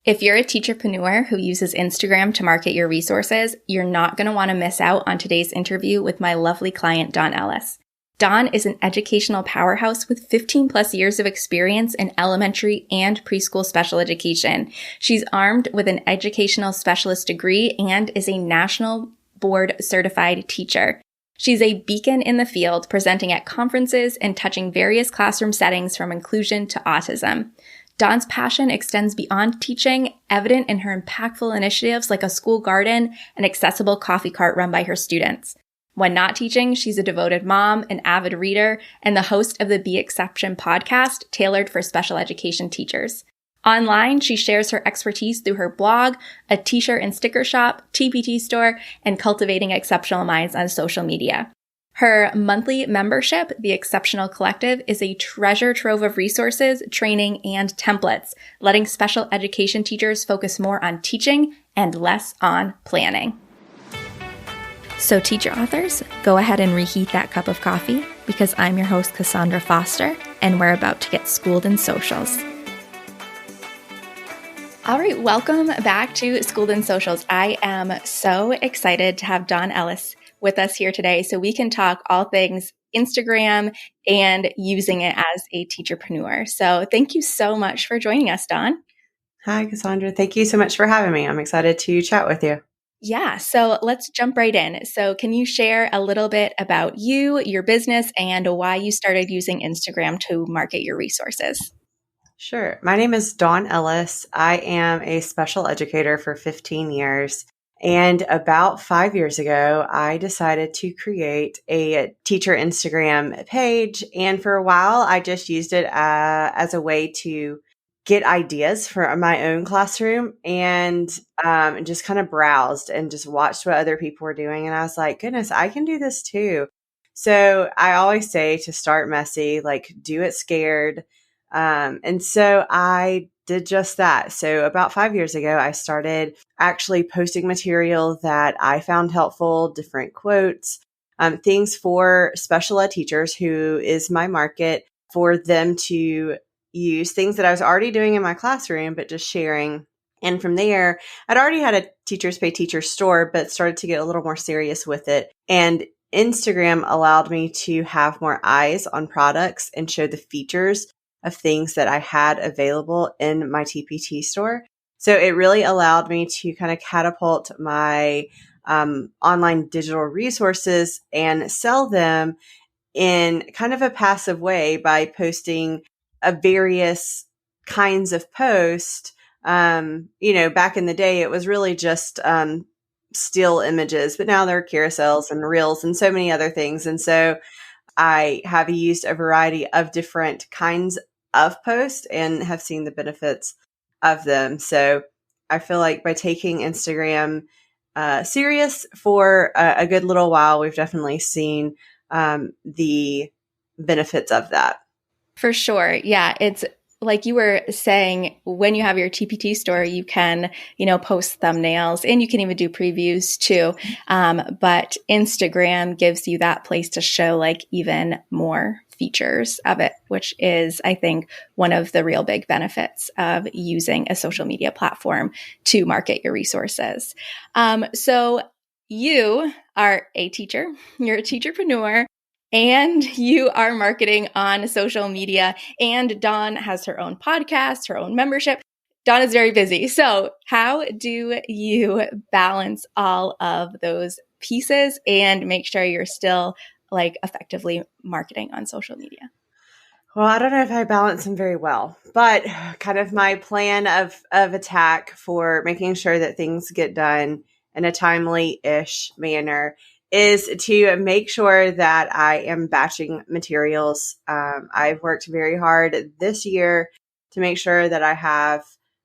If you're a teacherpreneur who uses Instagram to market your resources, you're not going to want to miss out on today's interview with my lovely client, Dawn Ellis. Dawn is an educational powerhouse with 15 plus years of experience in elementary and preschool special education. She's armed with an educational specialist degree and is a national board certified teacher. She's a beacon in the field, presenting at conferences and touching various classroom settings from inclusion to autism. Dawn's passion extends beyond teaching, evident in her impactful initiatives like a school garden and accessible coffee cart run by her students. When not teaching, she's a devoted mom, an avid reader, and the host of the Be Exception podcast, tailored for special education teachers. Online, she shares her expertise through her blog, a t-shirt and sticker shop, TPT store, and cultivating exceptional minds on social media. Her monthly membership, The Exceptional Collective, is a treasure trove of resources, training, and templates, letting special education teachers focus more on teaching and less on planning. So teacher authors, go ahead and reheat that cup of coffee because I'm your host, Cassandra Foster, and we're about to get schooled in socials. All right, welcome back to Schooled in Socials. I am so excited to have Dawn Ellis with us here today so we can talk all things Instagram and using it as a teacherpreneur. So thank you so much for joining us, Dawn. Hi, Cassandra. Thank you so much for having me. I'm excited to chat with you. Yeah, so let's jump right in. So can you share a little bit about you, your business, and why you started using Instagram to market your resources? Sure. My name is Dawn Ellis. I am a special educator for 15 years. And about 5 years ago, I decided to create a teacher Instagram page. And for a while, I just used it as a way to get ideas for my own classroom and just kind of browsed and just watched what other people were doing. And I was like, goodness, I can do this too. So I always say to start messy, like do it scared. And so I did just that. So about 5 years ago, I started actually posting material that I found helpful, different quotes, things for special ed teachers, who is my market, for them to use, things that I was already doing in my classroom, but just sharing. And from there, I'd already had a Teachers Pay Teachers store, but started to get a little more serious with it. And Instagram allowed me to have more eyes on products and show the features of things that I had available in my TPT store. So it really allowed me to kind of catapult my online digital resources and sell them in kind of a passive way by posting various kinds of posts. Back in the day, it was really just still images, but now there are carousels and reels and so many other things. And so I have used a variety of different kinds of posts and have seen the benefits of them. So I feel like by taking Instagram serious for a good little while, we've definitely seen the benefits of that. For sure. Yeah. It's like you were saying, when you have your TPT store, you can, post thumbnails and you can even do previews too. But Instagram gives you that place to show like even more features of it, which is, I think, one of the real big benefits of using a social media platform to market your resources. So you are a teacher, you're a teacherpreneur, and you are marketing on social media. And Dawn has her own podcast, her own membership. Dawn is very busy. So how do you balance all of those pieces and make sure you're still like effectively marketing on social media? Well, I don't know if I balance them very well, but kind of my plan of attack for making sure that things get done in a timely-ish manner is to make sure that I am batching materials. I've worked very hard this year to make sure that I have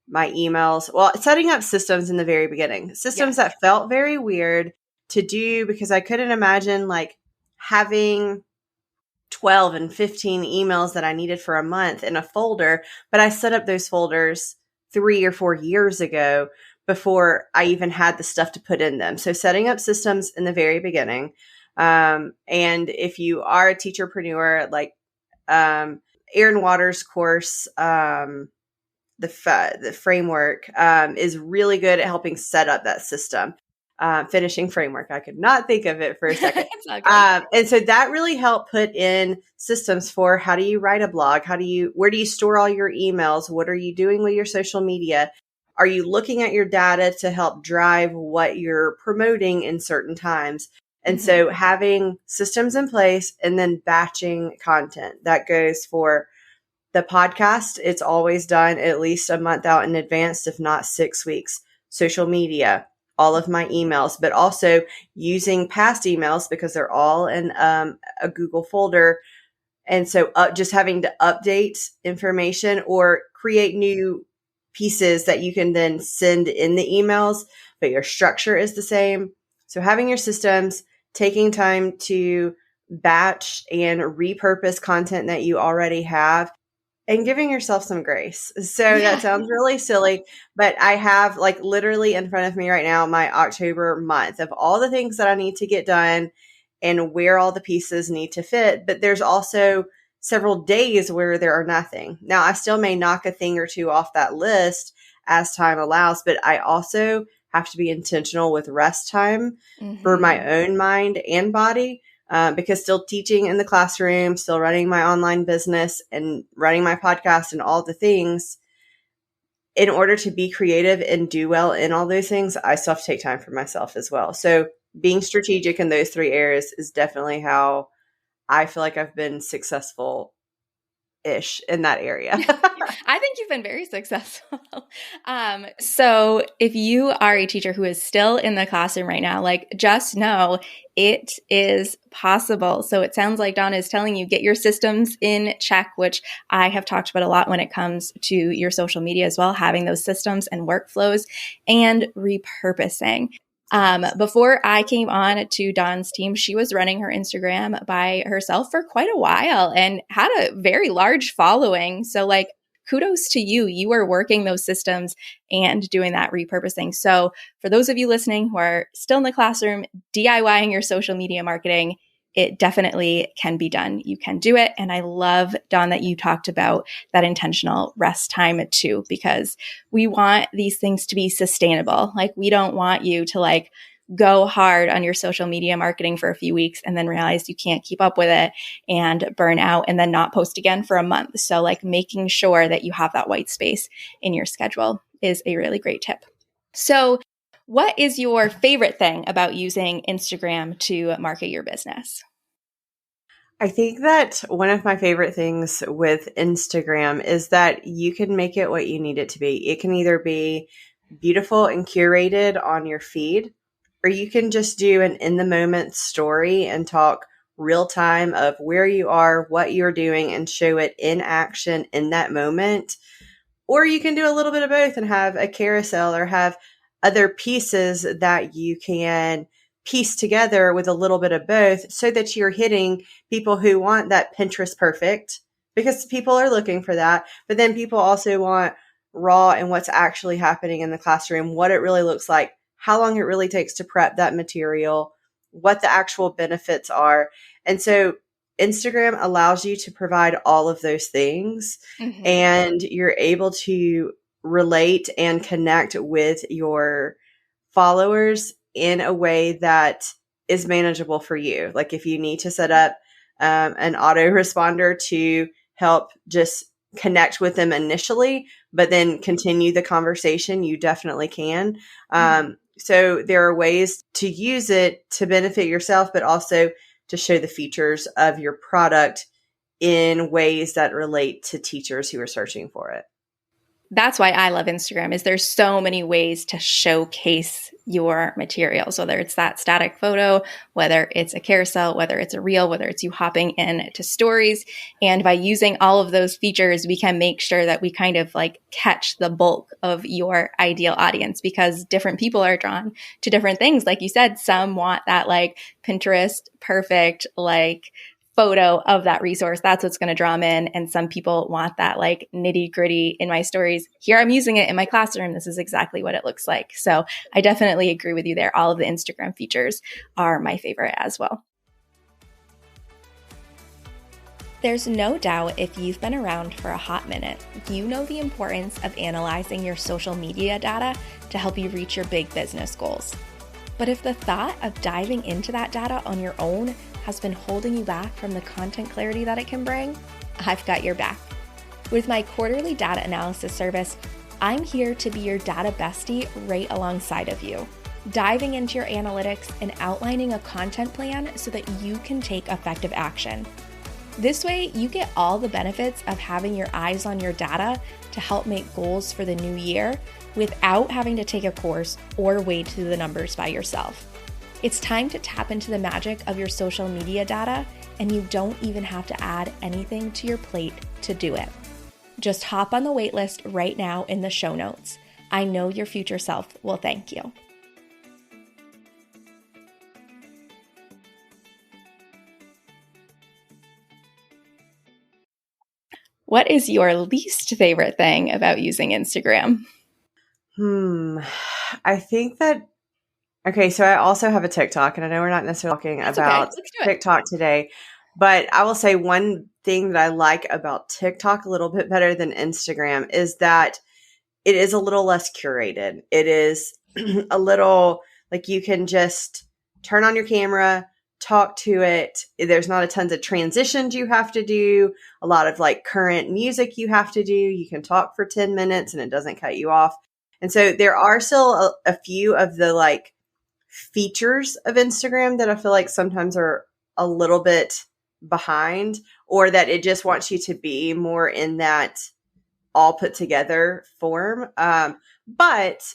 my emails, setting up systems in the very beginning, systems that felt very weird to do because I couldn't imagine like having 12 and 15 emails that I needed for a month in a folder, but I set up those folders 3 or 4 years ago before I even had the stuff to put in them. So setting up systems in the very beginning. And if you are a teacherpreneur, like Aaron Waters' course, the framework, is really good at helping set up that system. Finishing framework. I could not think of it for a second. It's all good. And so that really helped put in systems for how do you write a blog? Where do you store all your emails? What are you doing with your social media? Are you looking at your data to help drive what you're promoting in certain times? And so having systems in place and then batching content that goes for the podcast. It's always done at least a month out in advance, if not 6 weeks. Social media, all of my emails, but also using past emails because they're all in a Google folder. And so just having to update information or create new pieces that you can then send in the emails, but your structure is the same. So having your systems, taking time to batch and repurpose content that you already have, and giving yourself some grace. So that sounds really silly, but I have like literally in front of me right now, my October month of all the things that I need to get done and where all the pieces need to fit. But there's also several days where there are nothing. Now I still may knock a thing or two off that list as time allows, but I also have to be intentional with rest time for my own mind and body. Because still teaching in the classroom, still running my online business and running my podcast and all the things, in order to be creative and do well in all those things, I still have to take time for myself as well. So being strategic in those 3 areas is definitely how I feel like I've been successful-ish in that area. I think you've been very successful. So if you are a teacher who is still in the classroom right now, like just know it is possible. So it sounds like Dawn is telling you, get your systems in check, which I have talked about a lot when it comes to your social media as well, having those systems and workflows and repurposing. Before I came on to Dawn's team, she was running her Instagram by herself for quite a while and had a very large following. So like, kudos to you. You are working those systems and doing that repurposing. So for those of you listening who are still in the classroom, DIYing your social media marketing, it definitely can be done. You can do it. And I love, Dawn, that you talked about that intentional rest time too, because we want these things to be sustainable. Like we don't want you to like go hard on your social media marketing for a few weeks and then realize you can't keep up with it and burn out and then not post again for a month. So like making sure that you have that white space in your schedule is a really great tip. So what is your favorite thing about using Instagram to market your business? I think that one of my favorite things with Instagram is that you can make it what you need it to be. It can either be beautiful and curated on your feed, or you can just do an in-the-moment story and talk real time of where you are, what you're doing, and show it in action in that moment. Or you can do a little bit of both and have a carousel or have other pieces that you can piece together with a little bit of both so that you're hitting people who want that Pinterest perfect, because people are looking for that. But then people also want raw and what's actually happening in the classroom, what it really looks like, how long it really takes to prep that material, what the actual benefits are. And so Instagram allows you to provide all of those things, and you're able to relate and connect with your followers in a way that is manageable for you. Like if you need to set up an autoresponder to help just connect with them initially, but then continue the conversation, you definitely can. So there are ways to use it to benefit yourself, but also to show the features of your product in ways that relate to teachers who are searching for it. That's why I love Instagram, is there's so many ways to showcase your materials, whether it's that static photo, whether it's a carousel, whether it's a reel, whether it's you hopping in to stories. And by using all of those features, we can make sure that we kind of like catch the bulk of your ideal audience, because different people are drawn to different things. Like you said, some want that like Pinterest perfect, like photo of that resource. That's what's going to draw them in. And some people want that like nitty gritty in my stories. Here, I'm using it in my classroom. This is exactly what it looks like. So I definitely agree with you there. All of the Instagram features are my favorite as well. There's no doubt if you've been around for a hot minute, you know the importance of analyzing your social media data to help you reach your big business goals. But if the thought of diving into that data on your own has been holding you back from the content clarity that it can bring, I've got your back. With my quarterly data analysis service, I'm here to be your data bestie right alongside of you, diving into your analytics and outlining a content plan so that you can take effective action. This way, you get all the benefits of having your eyes on your data to help make goals for the new year without having to take a course or wade through the numbers by yourself. It's time to tap into the magic of your social media data, and you don't even have to add anything to your plate to do it. Just hop on the waitlist right now in the show notes. I know your future self will thank you. What is your least favorite thing about using Instagram? I think that, okay, so I also have a TikTok, and I know we're not necessarily talking about TikTok today, but I will say one thing that I like about TikTok a little bit better than Instagram is that it is a little less curated. It is a little like you can just turn on your camera, talk to it. There's not a tons of transitions you have to do, a lot of like current music you have to do. You can talk for 10 minutes and it doesn't cut you off. And so there are still a few of the like features of Instagram that I feel like sometimes are a little bit behind, or that it just wants you to be more in that all put together form. But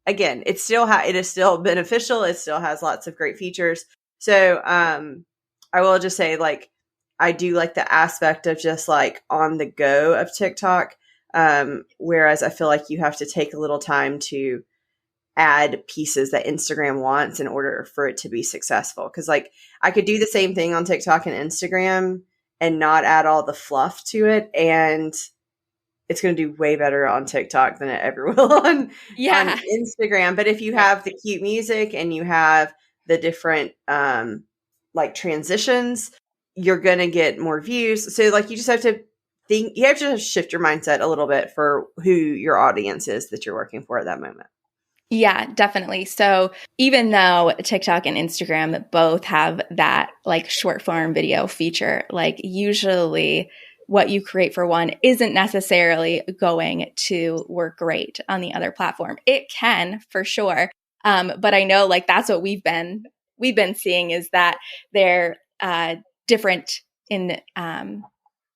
again, it is still beneficial. It still has lots of great features. So I will just say, like, I do like the aspect of just like on the go of TikTok. Whereas I feel like you have to take a little time to add pieces that Instagram wants in order for it to be successful. Cause like I could do the same thing on TikTok and Instagram and not add all the fluff to it. And it's going to do way better on TikTok than it ever will on Instagram. But if you have the cute music and you have the different like transitions, you're going to get more views. So like you just have to think, you have to shift your mindset a little bit for who your audience is that you're working for at that moment. Yeah, definitely. So even though TikTok and Instagram both have that like short form video feature, like usually what you create for one isn't necessarily going to work great on the other platform. It can for sure. But I know like that's what we've been seeing is that they're different in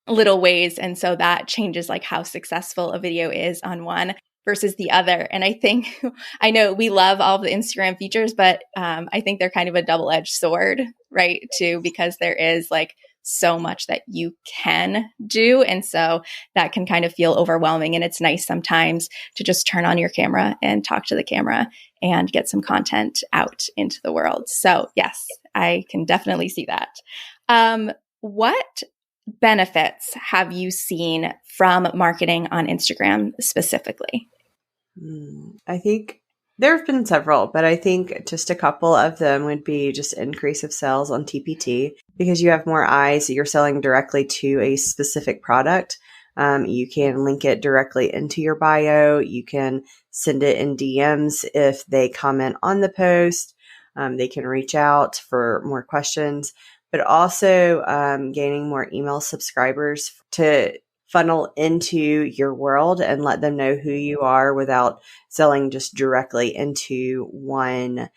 little ways. And so that changes like how successful a video is on one versus the other. And I think, I know we love all the Instagram features, but I think they're kind of a double-edged sword, right? Too, because there is like so much that you can do. And so that can kind of feel overwhelming. And it's nice sometimes to just turn on your camera and talk to the camera and get some content out into the world. So yes, I can definitely see that. What benefits have you seen from marketing on Instagram specifically? I think there have been several, but I think just a couple of them would be just increase of sales on TPT because you have more eyes. You're selling directly to a specific product. You can link it directly into your bio. You can send it in DMs if they comment on the post. They can reach out for more questions, but also gaining more email subscribers to funnel into your world and let them know who you are without selling just directly into one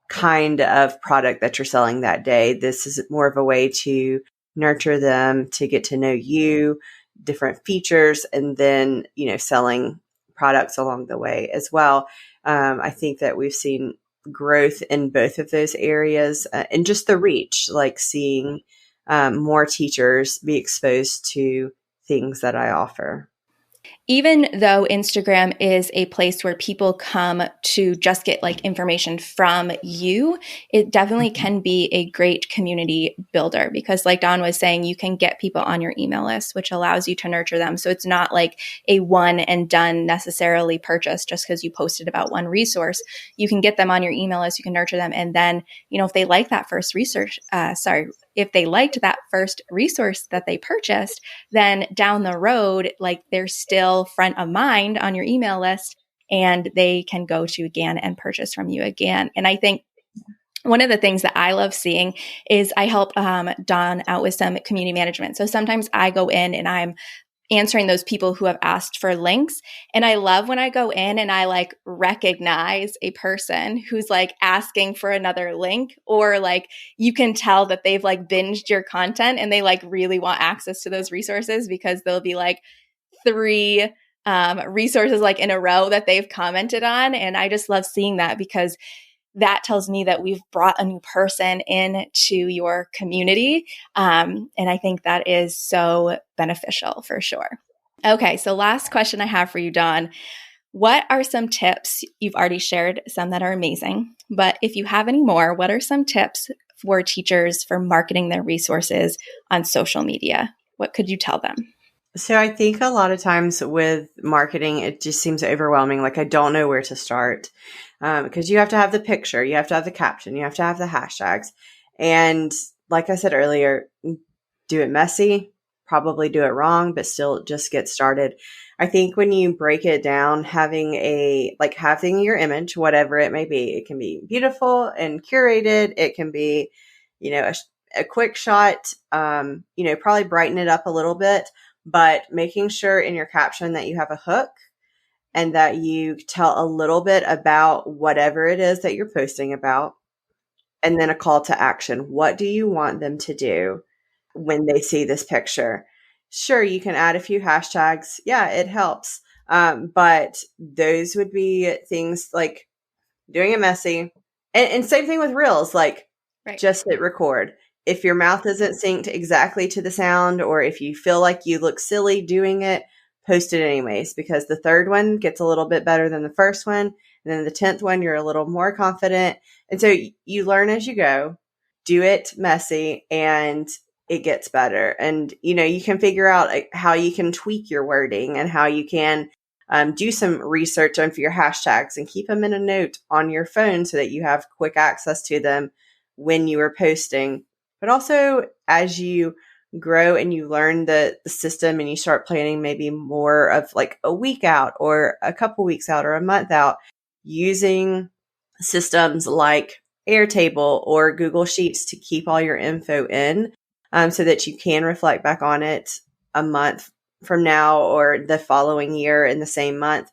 kind of product that you're selling that day. This is more of a way to nurture them, to get to know you, different features, and then, selling products along the way as well. I think that we've seen growth in both of those areas and just the reach, like seeing more teachers be exposed to things that I offer. Even though Instagram is a place where people come to just get like information from you, it definitely can be a great community builder because like Dawn was saying, you can get people on your email list, which allows you to nurture them. So it's not like a one and done necessarily purchase just because you posted about one resource. You can get them on your email list, you can nurture them. And then, if they like that first if they liked that first resource that they purchased, then down the road, like they're still front of mind on your email list and they can go to again and purchase from you again. And I think one of the things that I love seeing is I help Dawn out with some community management. So sometimes I go in and I'm answering those people who have asked for links. And I love when I go in and I like recognize a person who's like asking for another link, or like you can tell that they've like binged your content and they like really want access to those resources because there'll be like 3 resources like in a row that they've commented on. And I just love seeing that because that tells me that we've brought a new person into your community. And I think that is so beneficial for sure. Okay, so last question I have for you, Dawn. What are some tips? You've already shared some that are amazing, but if you have any more, what are some tips for teachers for marketing their resources on social media? What could you tell them? So I think a lot of times with marketing, it just seems overwhelming. Like I don't know where to start because you have to have the picture, you have to have the caption, you have to have the hashtags. And like I said earlier, do it messy, probably do it wrong, but still just get started. I think when you break it down, having your image, whatever it may be, it can be beautiful and curated. It can be, a quick shot, probably brighten it up a little bit, but making sure in your caption that you have a hook and that you tell a little bit about whatever it is that you're posting about, and then a call to action. What do you want them to do when they see this picture? Sure, you can add a few hashtags. Yeah, it helps. But those would be things like doing it messy. And same thing with reels, like just hit record. If your mouth isn't synced exactly to the sound, or if you feel like you look silly doing it, post it anyways, because the third one gets a little bit better than the first one. And then the 10th one, you're a little more confident. And so you learn as you go, do it messy, and it gets better. And, you can figure out how you can tweak your wording and how you can do some research on for your hashtags and keep them in a note on your phone so that you have quick access to them when you are posting. But also as you grow and you learn the system and you start planning maybe more of like a week out or a couple weeks out or a month out, using systems like Airtable or Google Sheets to keep all your info in so that you can reflect back on it a month from now or the following year in the same month.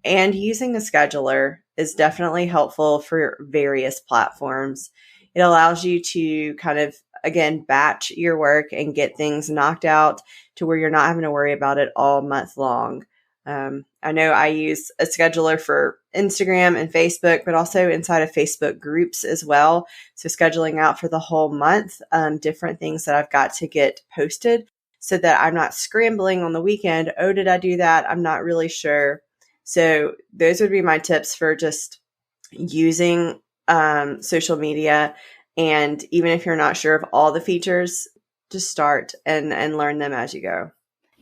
And using a scheduler is definitely helpful for various platforms. It allows you to kind of, again, batch your work and get things knocked out to where you're not having to worry about it all month long. I know I use a scheduler for Instagram and Facebook, but also inside of Facebook groups as well. So scheduling out for the whole month, different things that I've got to get posted so that I'm not scrambling on the weekend. Oh, did I do that? I'm not really sure. So those would be my tips for just using social media. And even if you're not sure of all the features, just start and learn them as you go.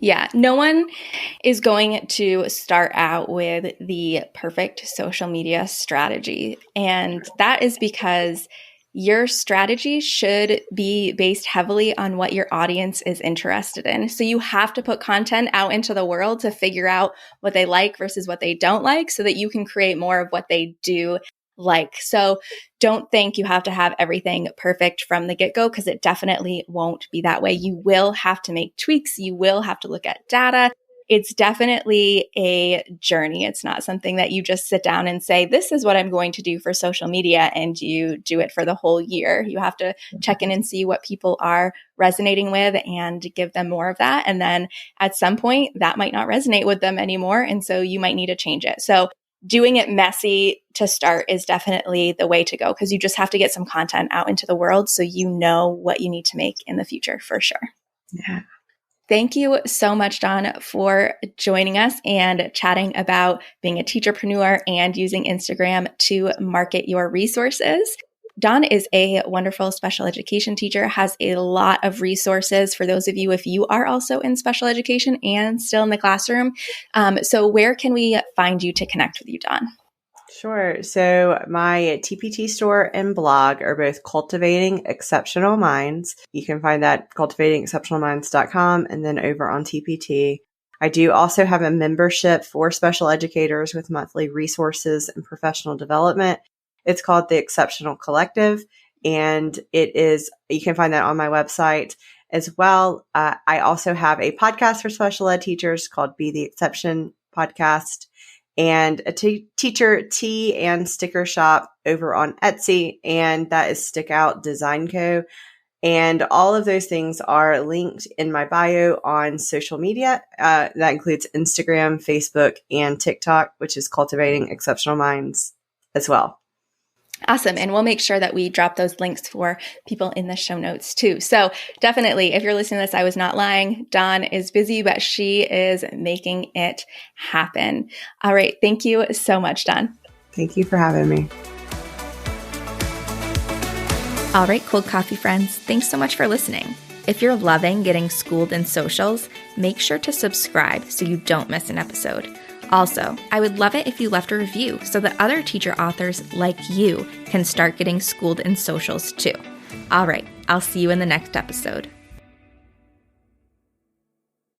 Yeah, no one is going to start out with the perfect social media strategy. And that is because your strategy should be based heavily on what your audience is interested in. So you have to put content out into the world to figure out what they like versus what they don't like so that you can create more of what they do like. So don't think you have to have everything perfect from the get-go, because it definitely won't be that way. You will have to make tweaks. You will have to look at data. It's definitely a journey. It's not something that you just sit down and say, this is what I'm going to do for social media, and you do it for the whole year. You have to check in and see what people are resonating with and give them more of that. And then at some point that might not resonate with them anymore. And so you might need to change it. So doing it messy to start is definitely the way to go, because you just have to get some content out into the world so you know what you need to make in the future for sure. Yeah. Thank you so much, Dawn, for joining us and chatting about being a teacherpreneur and using Instagram to market your resources. Dawn is a wonderful special education teacher, has a lot of resources for those of you if you are also in special education and still in the classroom. So where can we find you to connect with you, Dawn? Sure. So my TPT store and blog are both Cultivating Exceptional Minds. You can find that cultivatingexceptionalminds.com and then over on TPT. I do also have a membership for special educators with monthly resources and professional development. It's called the Exceptional Collective, and you can find that on my website as well. I also have a podcast for special ed teachers called Be the Exception Podcast, and a teacher tea and sticker shop over on Etsy, and that is Stick Out Design Co. And all of those things are linked in my bio on social media. That includes Instagram, Facebook, and TikTok, which is Cultivating Exceptional Minds as well. Awesome. And we'll make sure that we drop those links for people in the show notes too. So definitely, if you're listening to this, I was not lying. Dawn is busy, but she is making it happen. All right. Thank you so much, Dawn. Thank you for having me. All right, cold coffee friends, thanks so much for listening. If you're loving getting schooled in socials, make sure to subscribe so you don't miss an episode. Also, I would love it if you left a review so that other teacher authors like you can start getting schooled in socials too. All right, I'll see you in the next episode.